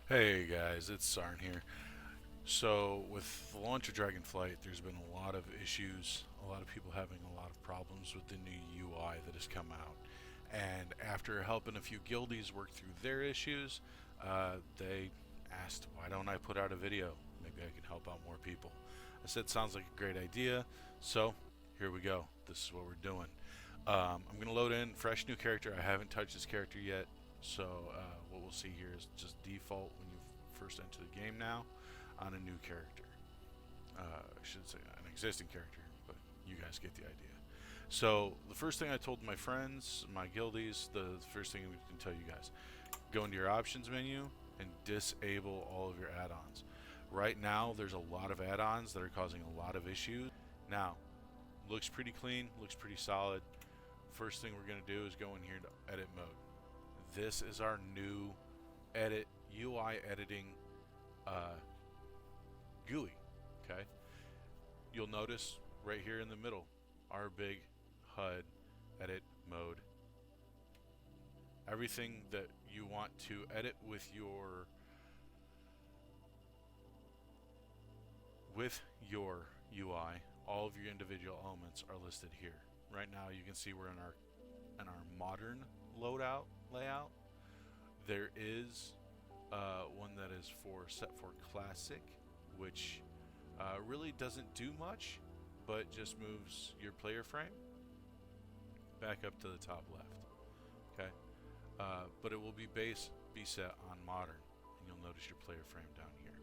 Hey guys, it's Sarn here. So, with the launch of Dragonflight, there's been a lot of issues, a lot of people having a lot of problems with the new UI that has come out. And after helping a few guildies work through their issues, they asked, why don't I put out a video? Maybe I can help out more people. I said, sounds like a great idea, so here we go. This is what we're doing. I'm going to load in fresh new character. I haven't touched this character yet, so what we'll see here is just default when you first enter the game now on a new character. I should say an existing character, but you guys get the idea. So the first thing I told my friends, my guildies, the first thing we can tell you guys, go into your options menu and disable all of your add-ons. Right now there's a lot of add-ons that are causing a lot of issues. Now, looks pretty clean, looks pretty solid. First thing we're going to do is go in here to edit mode. This is our new edit UI editing GUI. Okay, you'll notice right here in the middle our big HUD edit mode. Everything that you want to edit with your UI, all of your individual elements are listed here. Right now you can see we're in our modern loadout layout. There is one that is set for classic, which really doesn't do much, but just moves your player frame back up to the top left. Okay, but it will be set on modern, and you'll notice your player frame down here.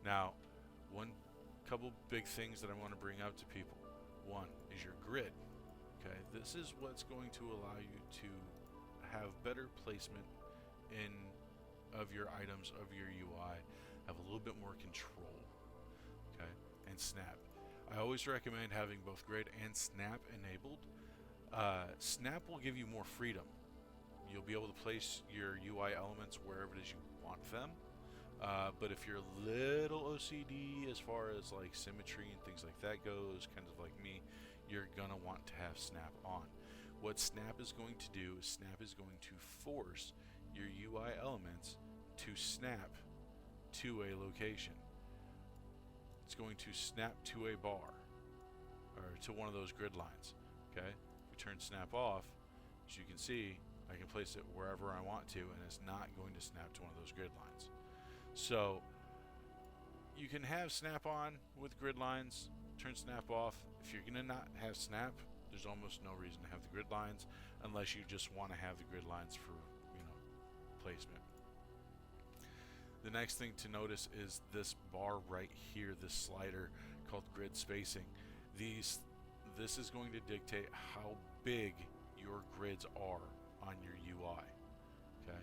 Now, couple big things that I want to bring up to people. One is your grid. Okay, this is what's going to allow you to have better placement of your items, of your UI, have a little bit more control. Okay, and snap. I always recommend having both grid and snap enabled. Snap will give you more freedom. You'll be able to place your UI elements wherever it is you want them. But if you're a little OCD as far as like symmetry and things like that goes, kind of like me, you're gonna want to have snap on. What snap is going to do is snap is going to force your UI elements to snap to a location. It's going to snap to a bar or to one of those grid lines. Okay, if we turn snap off, as you can see, I can place it wherever I want to, and it's not going to snap to one of those grid lines. So you can have snap on with grid lines, turn snap off. If you're gonna not have snap, there's almost no reason to have the grid lines unless you just want to have the grid lines for, placement. The next thing to notice is this bar right here, this slider called grid spacing. This is going to dictate how big your grids are on your UI. Okay,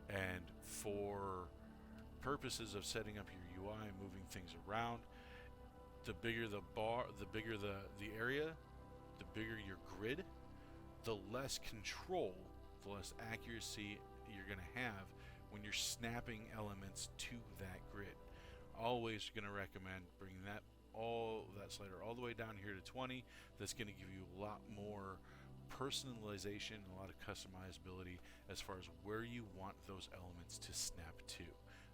and for purposes of setting up your UI and moving things around, the bigger the bar, the bigger the area, the bigger your grid, the less control, the less accuracy you're going to have when you're snapping elements to that grid. Always going to recommend bringing that slider all the way down here to 20. That's going to give you a lot more personalization and a lot of customizability as far as where you want those elements to snap to.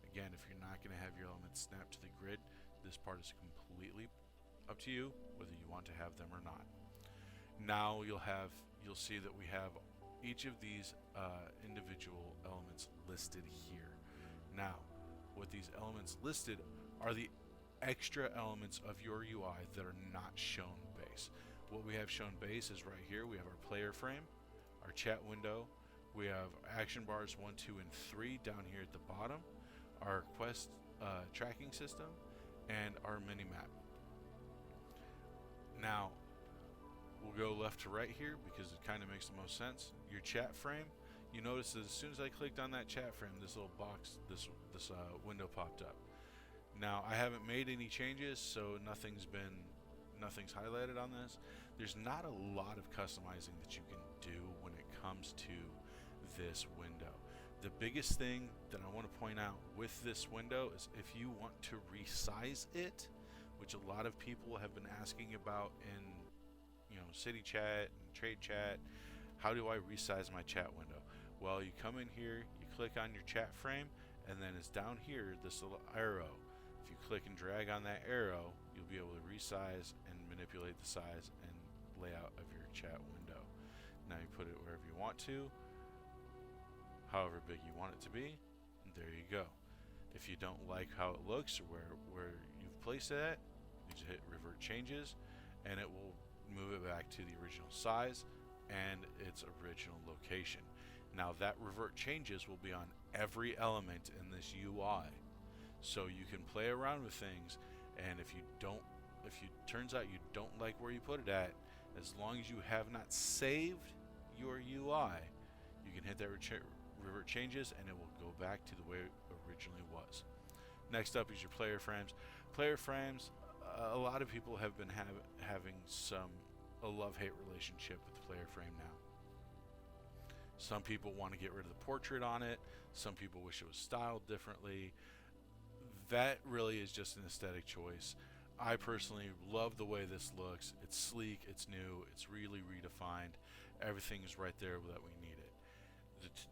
Again, if you're not going to have your elements snap to the grid, this part is completely up to you whether you want to have them or not. Now you'll see that we have each of these individual elements listed here. Now, what these elements listed are the extra elements of your UI that are not shown base. What we have shown base is right here. We have our player frame, our chat window, we have action bars 1, 2, and 3 down here at the bottom, our quest tracking system, and our mini map. Now, we'll go left to right here because it kind of makes the most sense. Your chat frame, you notice that as soon as I clicked on that chat frame, this little box, this window popped up. Now, I haven't made any changes, so nothing's highlighted on this. There's not a lot of customizing that you can do when it comes to this window. The biggest thing that I want to point out with this window is if you want to resize it, which a lot of people have been asking about in city chat and trade chat, how do I resize my chat window? Well, you come in here, you click on your chat frame, and then it's down here, this little arrow. If you click and drag on that arrow, you'll be able to resize and manipulate the size and layout of your chat window. Now you put it wherever you want to, however big you want it to be, and there you go. If you don't like how it looks or where you've placed it at, you just hit revert changes, and it will move it back to the original size and its original location. Now that revert changes will be on every element in this UI, so you can play around with things. And if it turns out you don't like where you put it at, as long as you have not saved your UI, you can hit that revert changes and it will go back to the way it originally was. Next up is your player frames. Player frames, a lot of people have been having a love-hate relationship with the player frame now. Some people want to get rid of the portrait on it. Some people wish it was styled differently. That really is just an aesthetic choice. I personally love the way this looks. It's sleek, it's new, it's really redefined. Everything is right there that we need it.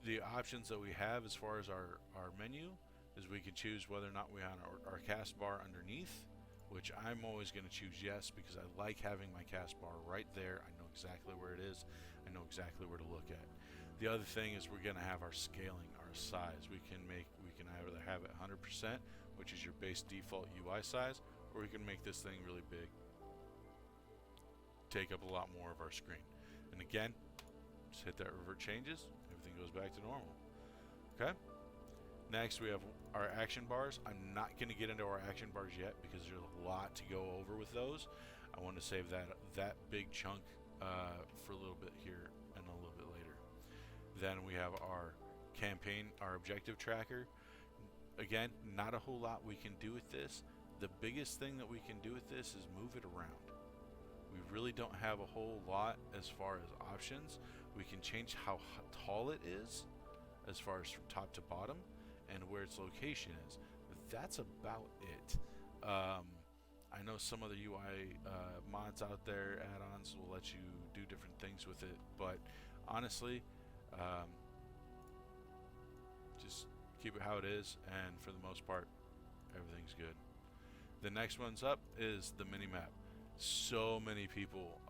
The options that we have as far as our menu is we can choose whether or not we want our cast bar underneath, which I'm always going to choose yes, because I like having my cast bar right there. I know exactly where it is. I know exactly where to look at. The other thing is we're going to have our scaling, our size. We can either have it 100%, which is your base default UI size, or we can make this thing really big, take up a lot more of our screen. And again, just hit that revert changes, everything goes back to normal. Okay. Next, we have our action bars. I'm not going to get into our action bars yet because there's a lot to go over with those. I want to save that big chunk for a little bit here and a little bit later. Then we have our campaign, our objective tracker. Again, not a whole lot we can do with this. The biggest thing that we can do with this is move it around. We really don't have a whole lot as far as options. We can change how tall it is as far as from top to bottom and where its location is. But that's about it. I know some other UI mods out there, add-ons, will let you do different things with it, but honestly, just keep it how it is, and for the most part, everything's good. The next one's up is the mini-map. So many people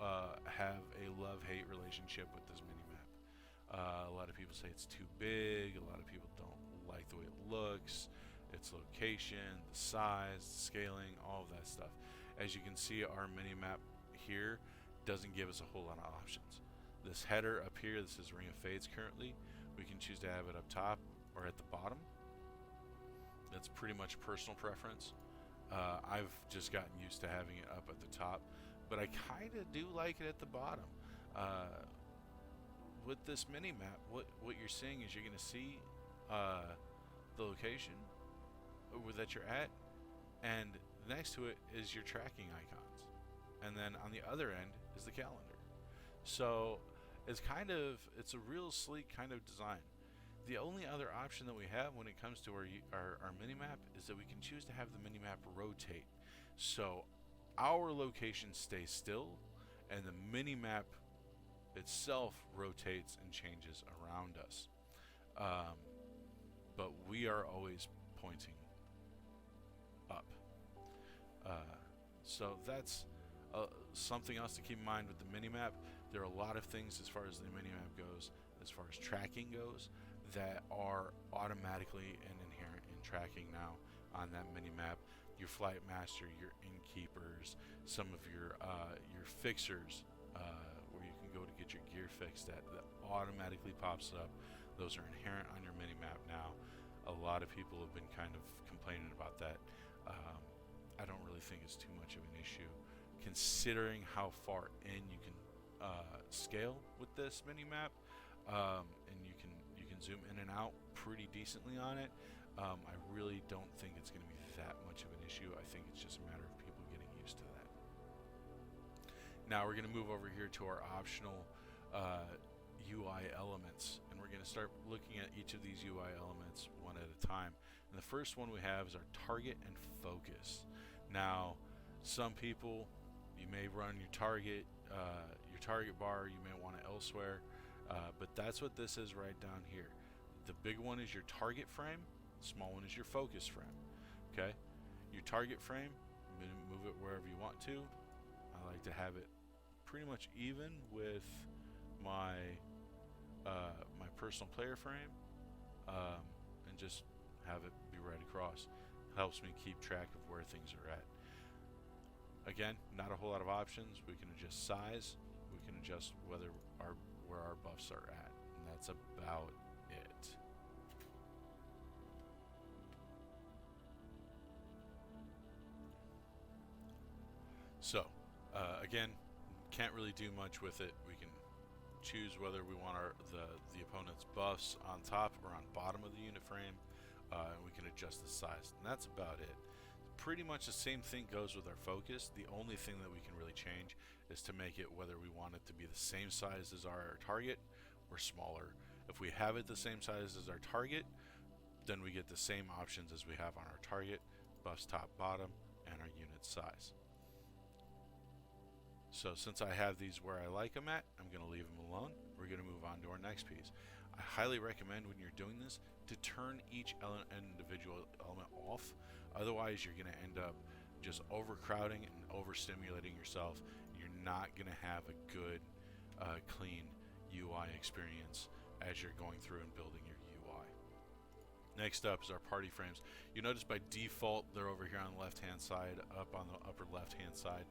have a love-hate relationship with this mini-map. A lot of people say it's too big. A lot of people don't like the way it looks, its location, the size, the scaling, all of that stuff. As you can see, our mini-map here doesn't give us a whole lot of options. This header up here, this is Ring of Fades currently. We can choose to have it up top or at the bottom. That's pretty much personal preference. I've just gotten used to having it up at the top, but I kind of do like it at the bottom. With this mini map, what you're seeing is you're going to see the location that you're at, and next to it is your tracking icons, and then on the other end is the calendar. So it's a real sleek kind of design. The only other option that we have when it comes to our mini-map is that we can choose to have the mini-map rotate. So our location stays still and the mini-map itself rotates and changes around us. But we are always pointing up. So that's something else to keep in mind with the mini-map. There are a lot of things as far as the mini-map goes, as far as tracking goes, that are automatically and inherent in tracking now on that mini-map. Your flight master, your innkeepers, some of your fixers, where you can go to get your gear fixed, that automatically pops up. Those are inherent on your mini-map now. A lot of people have been kind of complaining about that. I don't really think it's too much of an issue, considering how far in you can scale with this mini-map, and you can zoom in and out pretty decently on it. I really don't think it's going to be that much of an issue. I think it's just a matter of people getting used to that. Now we're going to move over here to our optional UI elements, and we're going to start looking at each of these UI elements one at a time. And the first one we have is our target and focus. Now, some people, you may run your target bar, you may want it elsewhere. But that's what this is right down here. The big one is your target frame, Small one is your focus frame. Okay, your target frame, move it wherever you want to. I like to have it pretty much even with my my personal player frame, and just have it be right across. Helps me keep track of where things are at. Again, not a whole lot of options. We can adjust size. We can adjust where our buffs are at, and that's about it. So, again, can't really do much with it. We can choose whether we want the opponent's buffs on top or on bottom of the unit frame, and we can adjust the size, and that's about it. Pretty much the same thing goes with our focus. The only thing that we can really change is to make it whether we want it to be the same size as our target or smaller. If we have it the same size as our target, then we get the same options as we have on our target, buffs top, bottom, and our unit size. So since I have these where I like them at, I'm going to leave them alone. We're going to move on to our next piece. I highly recommend when you're doing this to turn each individual element off. Otherwise, you're going to end up just overcrowding and overstimulating yourself. You're not going to have a good, clean UI experience as you're going through and building your UI. Next up is our party frames. You notice by default they're over here on the left-hand side, up on the upper left-hand side,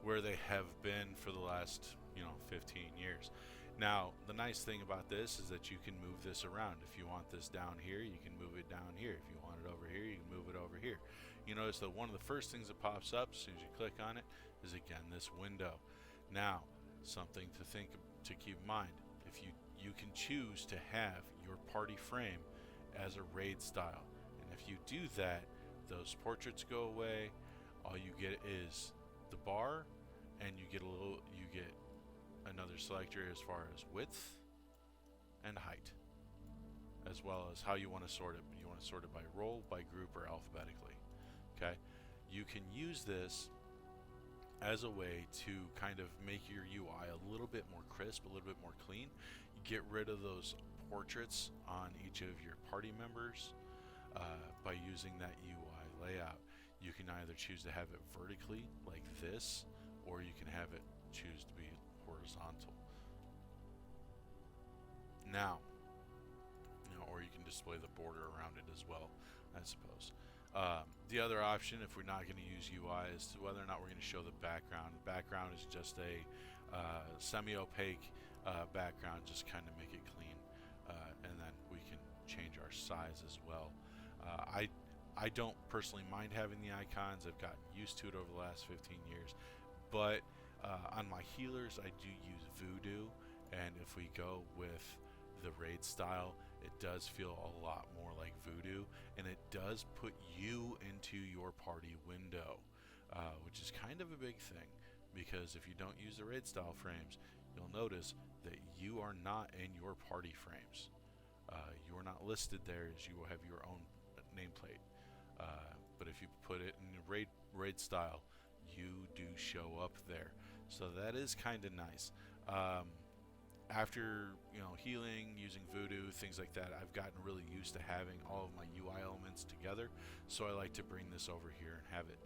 where they have been for the last 15 years. Now the nice thing about this is that you can move this around. If you want this down here, you can move it down here. If you want it over here, you can move it over here. You notice that one of the first things that pops up as soon as you click on it is again this window. Now something to keep in mind, if you can choose to have your party frame as a raid style, and if you do that, those portraits go away. All you get is the bar, and you get another selector as far as width and height, as well as how you want to sort it. You want to sort it by role, by group, or alphabetically. Okay, you can use this as a way to kind of make your UI a little bit more crisp, a little bit more clean. You get rid of those portraits on each of your party members by using that UI layout. You can either choose to have it vertically like this, or you can have it choose to be horizontal. Now, or you can display the border around it as well, I suppose. The other option, if we're not going to use UI, is to whether or not we're going to show the background. The background is just a semi-opaque background, just kind of make it clean, and then we can change our size as well. I don't personally mind having the icons. I've gotten used to it over the last 15 years, but on my healers I do use Voodoo, and if we go with the raid style, it does feel a lot more like Voodoo, and it does put you into your party window, which is kind of a big thing, because if you don't use the raid style frames, you'll notice that you are not in your party frames. You are not listed there as you will have your own nameplate. But if you put it in the raid style, you do show up there. So that is kind of nice. After healing, using Voodoo, things like that, I've gotten really used to having all of my UI elements together. So I like to bring this over here and have it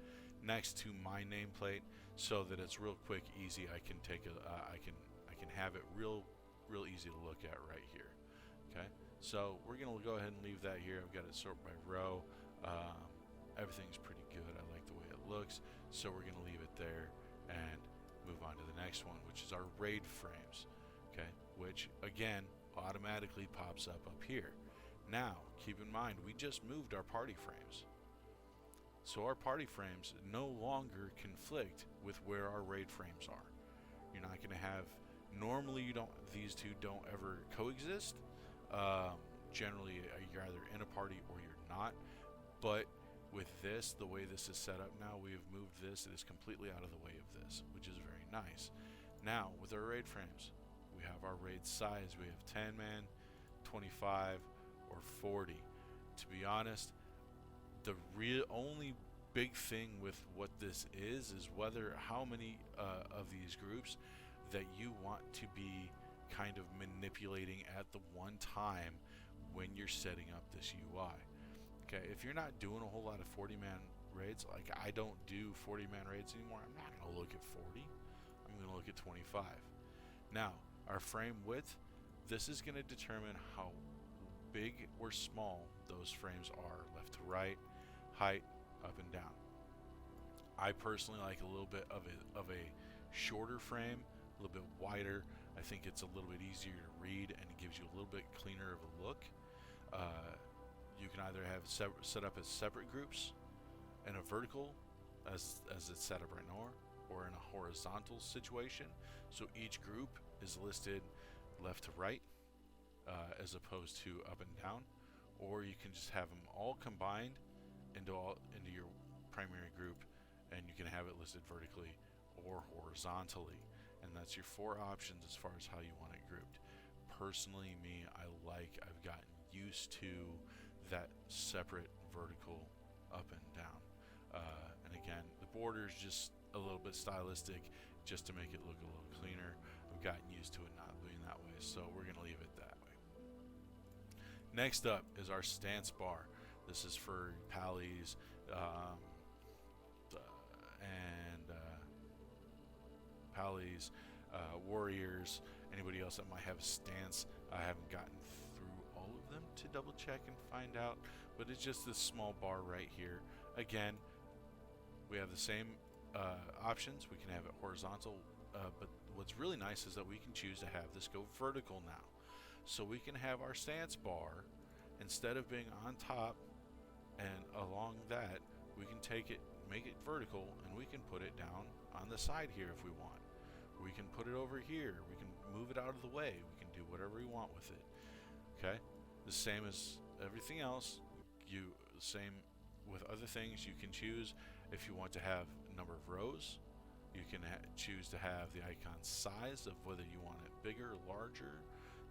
next to my nameplate, so that it's real quick, easy. I can take I can have it real easy to look at right here. Okay, so we're gonna go ahead and leave that here. I've got it sorted by row. Everything's pretty good. I like the way it looks, so we're gonna leave it there and move on to the next one, which is our raid frames. Okay, which again automatically pops up here. Now keep in mind, we just moved our party frames, so our party frames no longer conflict with where our raid frames are. You're not going to have, normally these two don't ever coexist. Generally you're either in a party or you're not, but with this, the way this is set up now, we have moved this. It is completely out of the way of this, which is very nice. Now with our raid frames, we have our raid size. We have 10 man, 25, or 40. To be honest, the only big thing with what this is how many of these groups that you want to be kind of manipulating at the one time when you're setting up this UI. Okay, if you're not doing a whole lot of 40-man raids, like I don't do 40-man raids anymore, I'm not going to look at 40. I'm going to look at 25. Now, our frame width, this is going to determine how big or small those frames are, left to right, height, up and down. I personally like a little bit of a shorter frame, a little bit wider. I think it's a little bit easier to read and it gives you a little bit cleaner of a look. You can either have set up as separate groups in a vertical as it's set up right now, or in a horizontal situation. So each group is listed left to right as opposed to up and down, or you can just have them all combined into your primary group, and you can have it listed vertically or horizontally. And that's your 4 options as far as how you want it grouped. Personally, I've gotten used to that separate vertical up and down. And again, the border is just a little bit stylistic just to make it look a little cleaner. I've gotten used to it not being that way, so we're going to leave it that way. Next up is our stance bar. This is for pallies warriors, anybody else that might have a stance. I haven't gotten through all of them to double check and find out, but it's just this small bar right here. Again, we have the same options. We can have it horizontal, but what's really nice is that we can choose to have this go vertical now. So we can have our stance bar, instead of being on top and along that, we can make it vertical, and we can put it down on the side here if we want. We can put it over here. We can move it out of the way. We can do whatever we want with it. Okay? The same as everything else. Same with other things. You can choose if you want to have a number of rows. You can choose to have the icon size of whether you want it bigger or larger.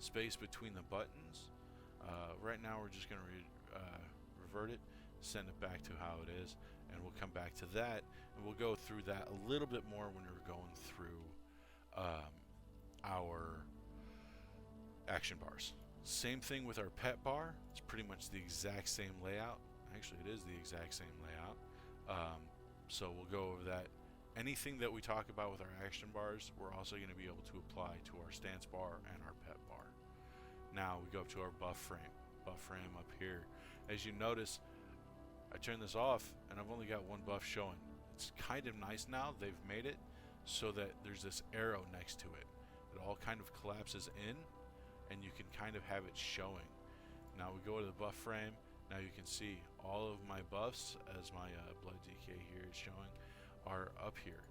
Space between the buttons. Right now we're just going to revert it, send it back to how it is, and we'll come back to that, and we'll go through that a little bit more when we're going through our action bars. Same thing with our pet bar. It's pretty much the exact same layout. Actually, it is the exact same layout. So we'll go over that. Anything that we talk about with our action bars, we're also going to be able to apply to our stance bar and our pet bar. Now we go up to our buff frame. Buff frame up here. As you notice, I turn this off and I've only got one buff showing. It's kind of nice now. They've made it so that there's this arrow next to it. It all kind of collapses in, and you can kind of have it showing. Now we go to the buff frame. Now you can see all of my buffs, as my blood DK here is showing, are up here.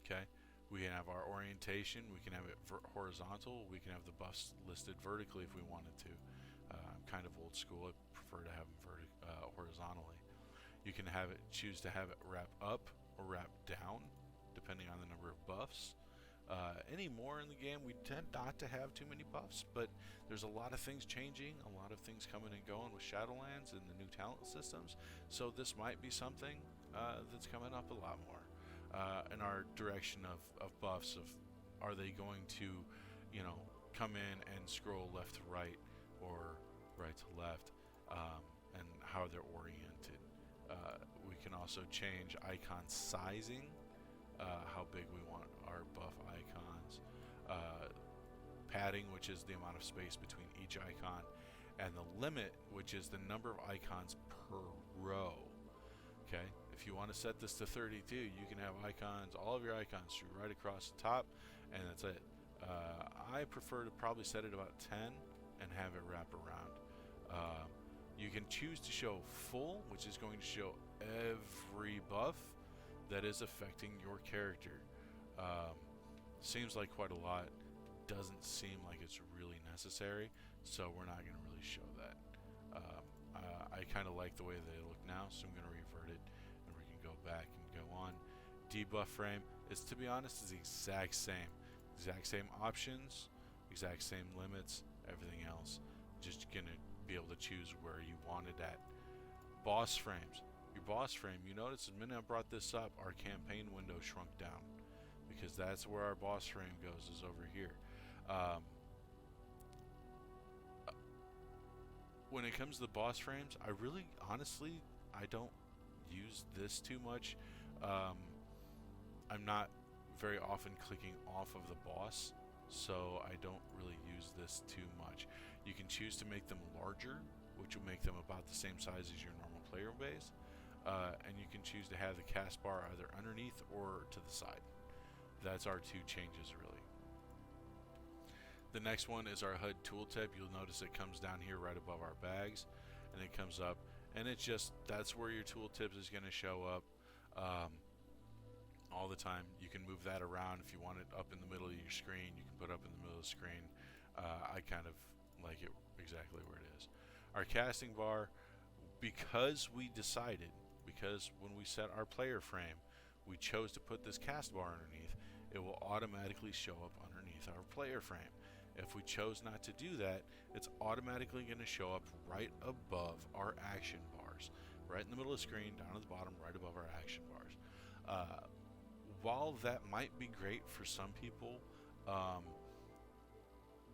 Okay, we can have our orientation. We can have it horizontal. We can have the buffs listed vertically if we wanted to. I'm kind of old school. I prefer to have them horizontally. You can have it, choose to have it wrap up or wrap down, depending on the number of buffs. Anymore in the game, we tend not to have too many buffs, but there's a lot of things changing, a lot of things coming and going with Shadowlands and the new talent systems. So this might be something that's coming up a lot more in our direction of buffs. Of are they going to, come in and scroll left to right or right to left, and how they're oriented. We can also change icon sizing. How big we want our buff icons, padding, which is the amount of space between each icon, and the limit, which is the number of icons per row. Okay, if you want to set this to 32, you can have icons, all of your icons right across the top, and that's it. I prefer to probably set it about 10 and have it wrap around. You can choose to show full, which is going to show every buff that is affecting your character. Seems like quite a lot. Doesn't seem like it's really necessary, so we're not going to really show that. I kind of like the way they look now, so I'm going to revert it, and we can go back and go on. Debuff frame is, to be honest, is the exact same options, exact same limits, everything else. Just going to be able to choose where you want it at. Boss frames. Your boss frame, you notice the minute I brought this up, our campaign window shrunk down, because that's where our boss frame goes, is over here. when it comes to the boss frames, I really, honestly, I don't use this too much. Um, I'm not very often clicking off of the boss, so I don't really use this too much. You can choose to make them larger, which will make them about the same size as your normal player base, and you can choose to have the cast bar either underneath or to the side. That's our two changes, really. The next one is our HUD tooltip. You'll notice it comes down here right above our bags, and it comes up, and it's just, that's where your tooltips is going to show up all the time. You can move that around if you want it up in the middle of your screen. You can put it up in the middle of the screen. I kind of like it exactly where it is. Our casting bar, because when we set our player frame, we chose to put this cast bar underneath, it will automatically show up underneath our player frame. If we chose not to do that, it's automatically going to show up right above our action bars, right in the middle of the screen, down at the bottom, right above our action bars. While that might be great for some people,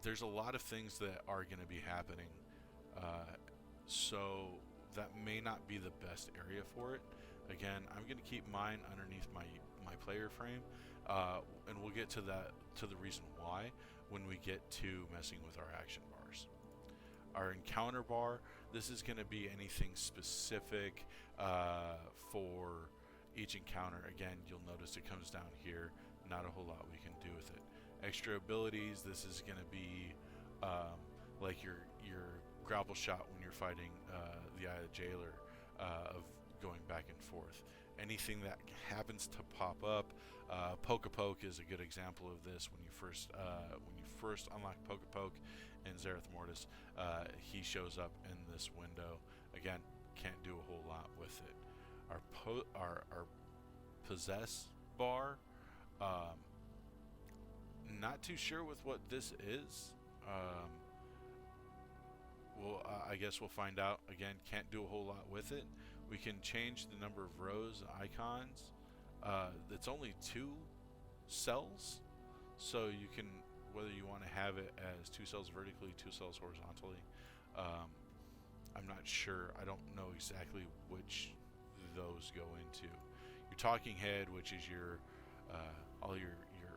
there's a lot of things that are going to be happening, so that may not be the best area for it. Again, I'm going to keep mine underneath my player frame, and we'll get to the reason why when we get to messing with our action bars. Our encounter bar, this is going to be anything specific for each encounter. Again, you'll notice it comes down here. Not a whole lot we can do with it. Extra abilities, this is going to be like your grapple shot when you're fighting the Eye of the Jailer, of going back and forth. Anything that happens to pop up, Poke-a-Poke is a good example of this. When you first unlock Poke-a-Poke in Zereth Mortis, he shows up in this window. Again, can't do a whole lot with it. Our possess bar, not too sure with what this is. I guess we'll find out. Again, can't do a whole lot with it. We can change the number of rows and icons. It's only 2 cells, so you can, whether you want to have it as 2 cells vertically, 2 cells horizontally. I'm not sure. I don't know exactly which those go into. Your talking head, which is your all your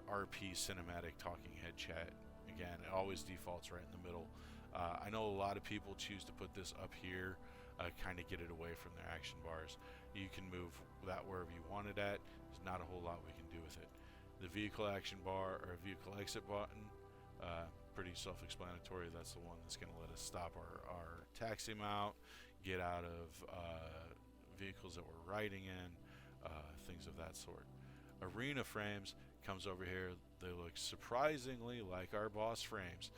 RP cinematic talking head chat. Again, it always defaults right in the middle. I know a lot of people choose to put this up here, kind of get it away from their action bars. You can move that wherever you want it at. There's not a whole lot we can do with it. The vehicle action bar or vehicle exit button, pretty self-explanatory. That's the one that's going to let us stop our taxi mount, get out of vehicles that we're riding in, things of that sort. Arena frames comes over here. They look surprisingly like our boss frames,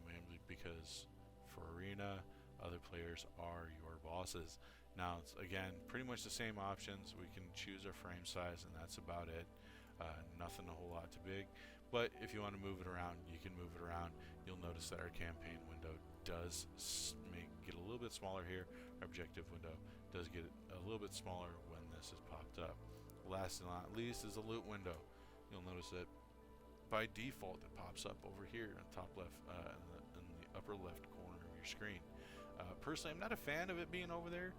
mainly because for Arena, other players are your bosses. Now, it's again pretty much the same options. We can choose our frame size, and that's about it. Nothing a whole lot too big. But if you want to move it around, you can move it around. You'll notice that our campaign window does get a little bit smaller here. Our objective window does get a little bit smaller when this is popped up. Last and not least is the loot window. You'll notice that by default it pops up over here in the top left, in the upper left corner of your screen. Personally, I'm not a fan of it being over there.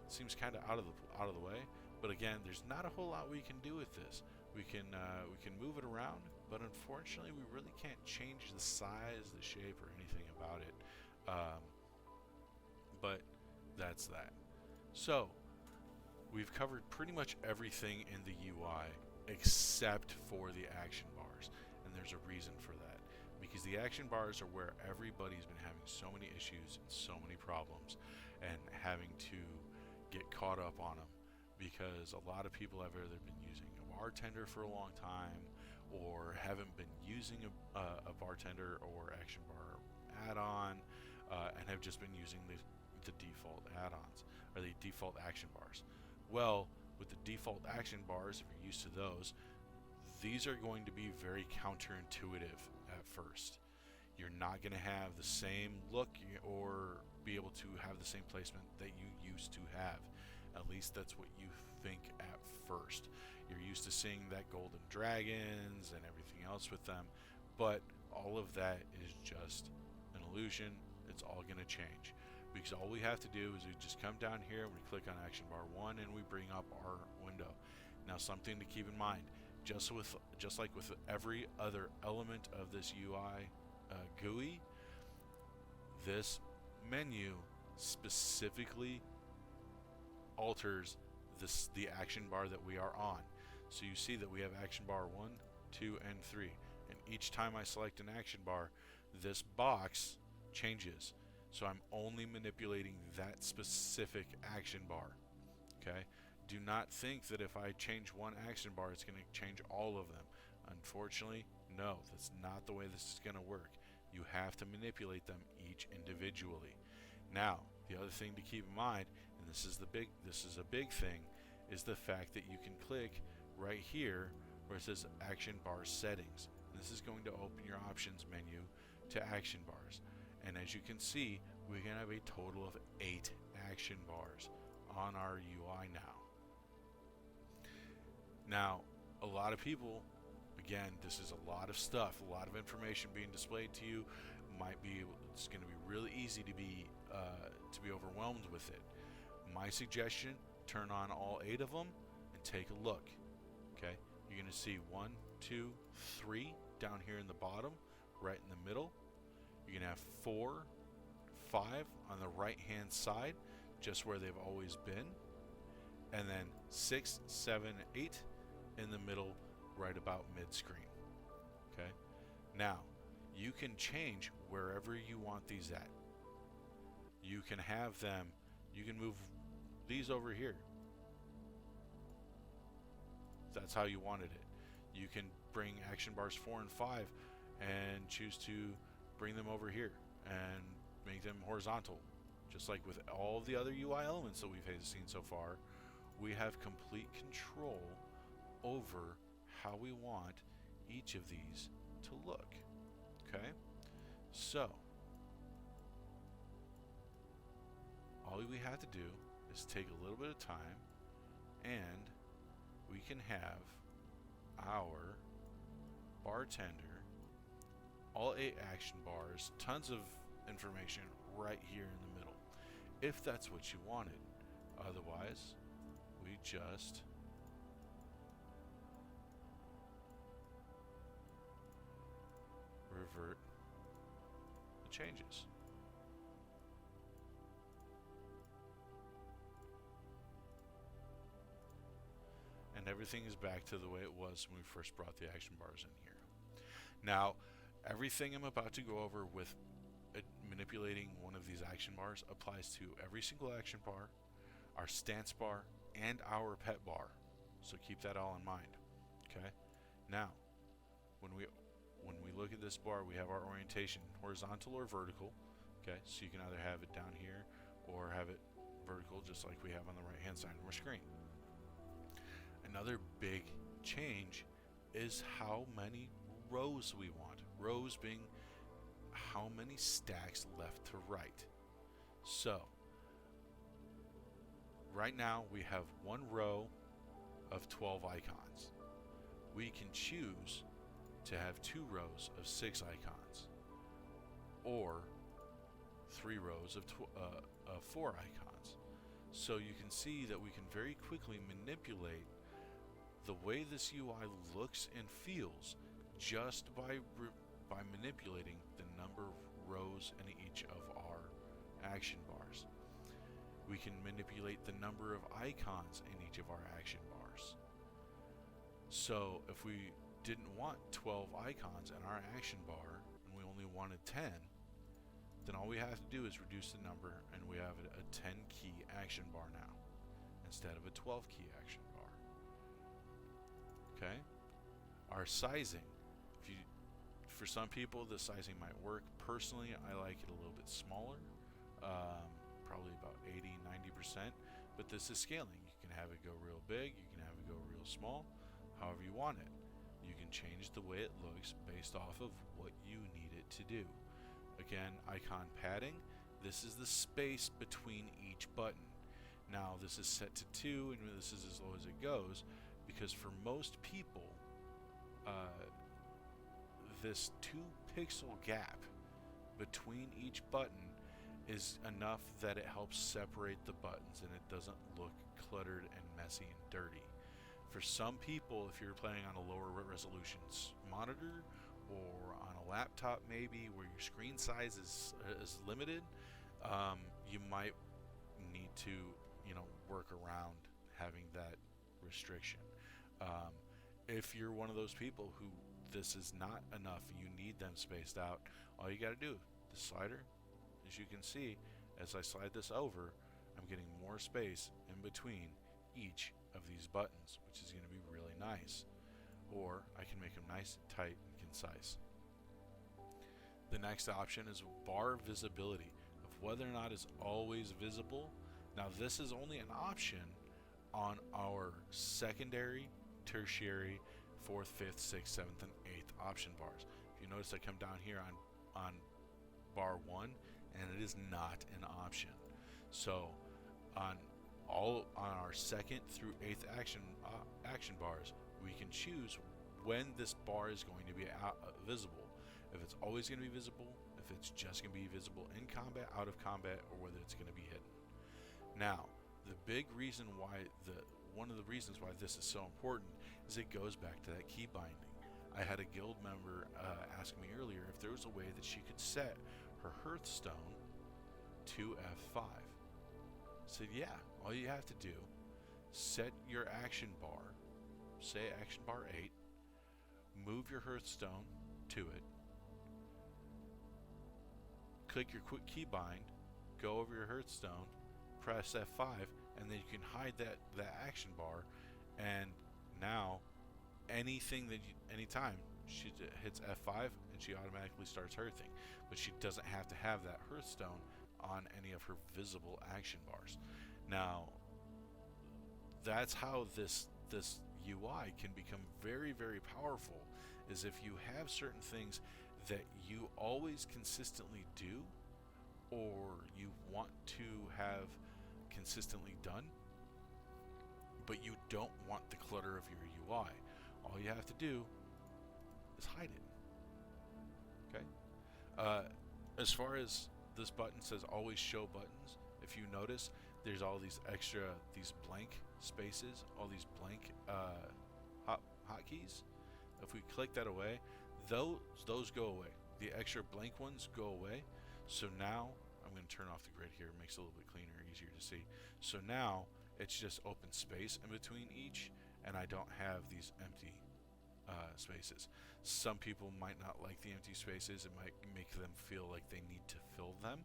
Seems kind of out of the way. But again, there's not a whole lot we can do with this. We can move it around, but unfortunately, we really can't change the size, the shape, or anything about it. But that's that. So we've covered pretty much everything in the UI except for the action bars, and there's a reason for that, because the action bars are where everybody's been having so many issues and so many problems and having to get caught up on them, because a lot of people have either been using a bartender for a long time or haven't been using a bartender or action bar add-on, and have just been using the default add-ons or the default action bars. Well, with the default action bars, if you're used to those, these are going to be very counterintuitive at first. You're not going to have the same look or be able to have the same placement that you used to have. At least that's what you think at first. You're used to seeing that golden dragons and everything else with them, but all of that is just an illusion. it's all going to change. Because all we have to do is we just come down here and we click on action bar 1 and we bring up our window. Now something to keep in mind, just like with every other element of this UI GUI, this menu specifically alters the action bar that we are on. So you see that we have action bar 1, 2, and 3. And each time I select an action bar, this box changes. So I'm only manipulating that specific action bar. Okay? Do not think that if I change one action bar, it's going to change all of them. Unfortunately, no, that's not the way this is going to work. You have to manipulate them each individually. Now, the other thing to keep in mind, and this is a big thing, is the fact that you can click right here where it says action bar settings. And this is going to open your options menu to action bars. And as you can see, we can have a total of 8 action bars on our UI now. Now, a lot of people, again, this is a lot of stuff, a lot of information being displayed to you. It's going to be really easy to be overwhelmed with it. My suggestion: turn on all 8 of them and take a look. Okay, you're going to see 1, 2, 3 down here in the bottom, right in the middle. You're going to have 4, 5 on the right hand side, just where they've always been, and then 6, 7, 8 in the middle, right about mid-screen. Okay, now you can change wherever you want these at. You can have them, you can move these over here. That's how you wanted it. You can bring action bars 4 and 5 and choose to bring them over here and make them horizontal. Just like with all the other UI elements that we've seen so far, we have complete control over how we want each of these to look. Okay? So, all we have to do is take a little bit of time and we can have our bartender, all 8 action bars, tons of information right here in the middle, if that's what you wanted. Otherwise, we just revert the changes. And everything is back to the way it was when we first brought the action bars in here. Now, everything I'm about to go over with manipulating one of these action bars applies to every single action bar, our stance bar, and our pet bar. So keep that all in mind. Okay? Now, when we look at this bar, we have our orientation, horizontal or vertical. Okay? So you can either have it down here or have it vertical, just like we have on the right hand side of our screen. Another big change is how many rows we want. Rows being how many stacks left to right. So, right now we have one row of 12 icons. We can choose to have 2 rows of 6 icons, or 3 rows of 4 icons. So you can see that we can very quickly manipulate the way this UI looks and feels just by manipulating the number of rows in each of our action bars. We can manipulate the number of icons in each of our action bars. So if we didn't want 12 icons in our action bar and we only wanted 10, then all we have to do is reduce the number and we have a 10 key action bar now instead of a 12 key action bar. Okay? Our sizing. For some people, the sizing might work. Personally, I like it a little bit smaller, probably about 80-90%, but this is scaling. You can have it go real big, you can have it go real small, however you want it. You can change the way it looks based off of what you need it to do. Again, icon padding, this is the space between each button. Now this is set to 2 and this is as low as it goes, because for most people, this 2 pixel gap between each button is enough that it helps separate the buttons and it doesn't look cluttered and messy and dirty. For some people, if you're playing on a lower resolution monitor or on a laptop maybe where your screen size is limited, you might need to, work around having that restriction. Um, if you're one of those people who this is not enough, you need them spaced out, all you got to do, the slider, as you can see, as I slide this over, I'm getting more space in between each of these buttons, which is going to be really nice. Or I can make them nice, tight, and concise. The next option is bar visibility, of whether or not it's always visible. Now this is only an option on our secondary, tertiary, 4th, 5th, 6th, 7th, and 8th option bars. If you notice, I come down here on bar 1, and it is not an option. So on our 2nd through 8th action bars, we can choose when this bar is going to be visible. If it's always going to be visible, if it's just going to be visible in combat, out of combat, or whether it's going to be hidden. Now, the big reason why one of the reasons why this is so important is it goes back to that key binding. I had a guild member ask me earlier if there was a way that she could set her Hearthstone to F5. I said, yeah, all you have to do, set your action bar, say action bar 8, move your Hearthstone to it, click your quick keybind, go over your Hearthstone, press F5, and then you can hide that action bar, and now anytime she hits F5 and she automatically starts hearthing, but she doesn't have to have that Hearthstone on any of her visible action bars. Now that's how this UI can become very, very powerful, is if you have certain things that you always consistently do or you want to have consistently done, but you don't want the clutter of your UI. All you have to do is hide it. Okay? As far as this button says always show buttons, if you notice, there's all these blank spaces, all these blank hotkeys. If we click that away, those go away. The extra blank ones go away. So now I'm going to turn off the grid here. It makes it a little bit cleaner, easier to see. So now it's just open space in between each, and I don't have these empty spaces. Some people might not like the empty spaces. It might make them feel like they need to fill them.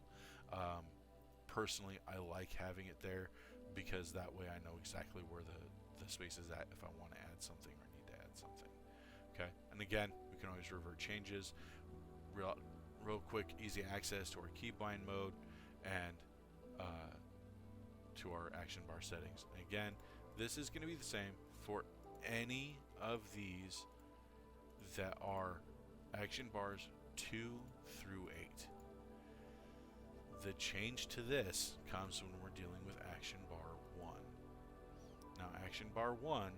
Personally, I like having it there because that way I know exactly where the space is at if I want to add something or need to add something. Okay, and again, we can always revert changes. Real quick, easy access to our keybind mode and to our action bar settings. And again, this is going to be the same for any of these that are action bars 2 through 8. The change to this comes when we're dealing with action bar 1. Now, action bar 1,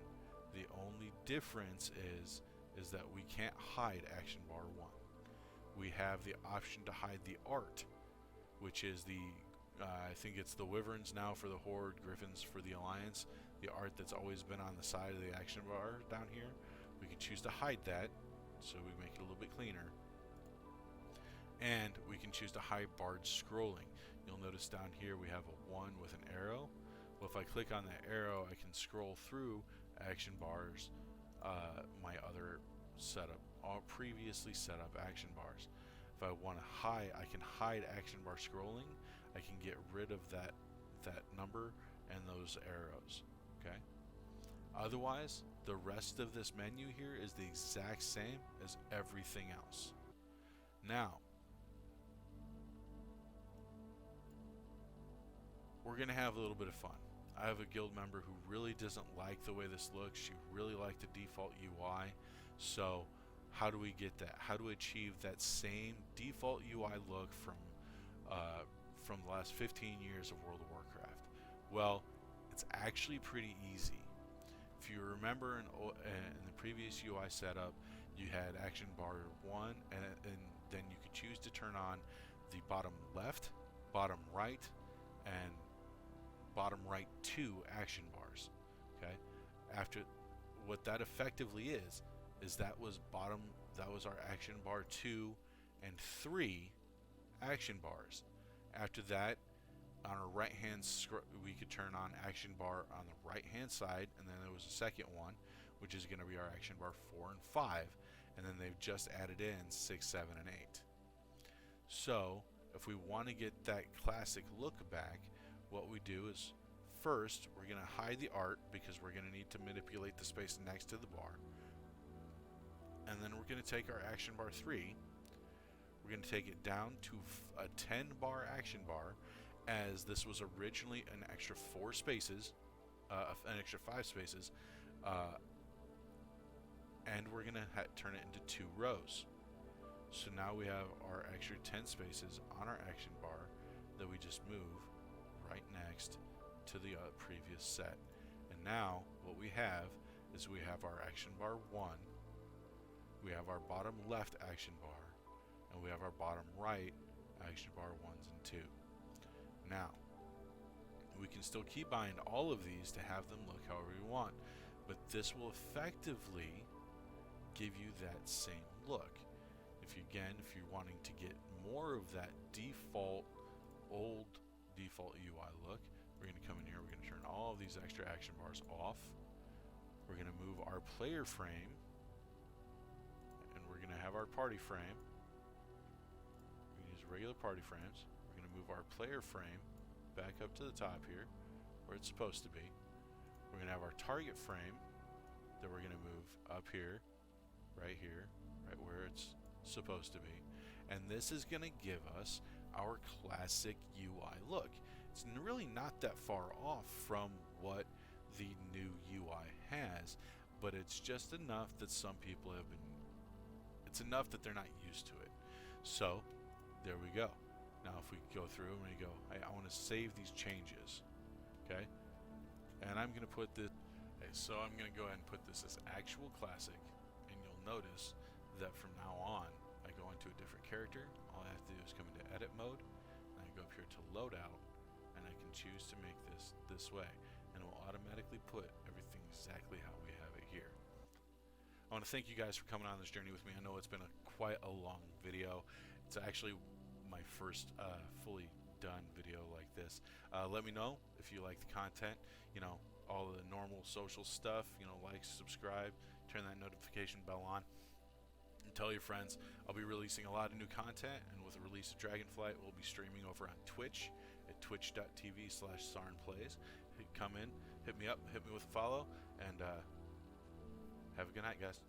the only difference is that we can't hide action bar 1. We have the option to hide the art, which is I think it's the Wyverns now for the Horde, Griffins for the Alliance, the art that's always been on the side of the action bar down here. We can choose to hide that, so we make it a little bit cleaner. And we can choose to hide barred scrolling. You'll notice down here we have a 1 with an arrow. Well, if I click on that arrow, I can scroll through action bars, my other setup, all previously set up action bars. If I want to hide, I can hide action bar scrolling. I can get rid of that number and those arrows. Okay. Otherwise, the rest of this menu here is the exact same as everything else. Now, we're going to have a little bit of fun. I have a guild member who really doesn't like the way this looks. She really liked the default UI. So how do we get that? How do we achieve that same default UI look from the last 15 years of World of Warcraft? Well, it's actually pretty easy. If you remember in the previous UI setup, you had action bar 1, and then you could choose to turn on the bottom left bottom right, and bottom right 2 action bars. Okay, after what that effectively is that was our action bar 2 and 3 action bars. After that, on our right hand we could turn on action bar on the right hand side, and then there was a second one, which is going to be our action bar 4 and 5, and then they've just added in 6, 7, and 8. So if we want to get that classic look back, what we do is first we're going to hide the art, because we're going to need to manipulate the space next to the bar. And then we're going to take our action bar 3, we're going to take it down to a 10 bar action bar, as this was originally an extra 4 spaces, an extra 5 spaces, and we're going to turn it into 2 rows. So now we have our extra 10 spaces on our action bar that we just move right next to the previous set. And now what we have is we have our action bar 1, we have our bottom left action bar, and we have our bottom right action bar 1s and 2. Now, we can still keybind all of these to have them look however we want, but this will effectively give you that same look. If you're wanting to get more of that old default UI look, we're going to come in here, we're going to turn all of these extra action bars off. We're going to move our player frame, and we're going to have our party frame. We use regular party frames. We're going to move our player frame back up to the top here, where it's supposed to be. We're going to have our target frame that we're going to move up here, right where it's supposed to be. And this is going to give us our classic UI look. It's really not that far off from what the new UI has, but it's just enough that some people it's enough that they're not used to it. So there we go. Now if we go through and we go, hey, I want to save these changes, okay? And I'm going to put this, so I'm going to go ahead and put this as actual classic, and you'll notice that from now on, I go into a different character. All I have to do is come into edit mode, and I go up here to loadout, and I can choose to make this way, and it will automatically put everything exactly how we have it here. I want to thank you guys for coming on this journey with me. I know it's been quite a long video. It's actually my first fully done video like this. Let me know if you like the content, all the normal social stuff, like, subscribe, turn that notification bell on, and tell your friends. I'll be releasing a lot of new content, and with the release of Dragonflight, we'll be streaming over on Twitch at twitch.tv/sarnplays. Come in, hit me up, hit me with a follow, and have a good night, guys.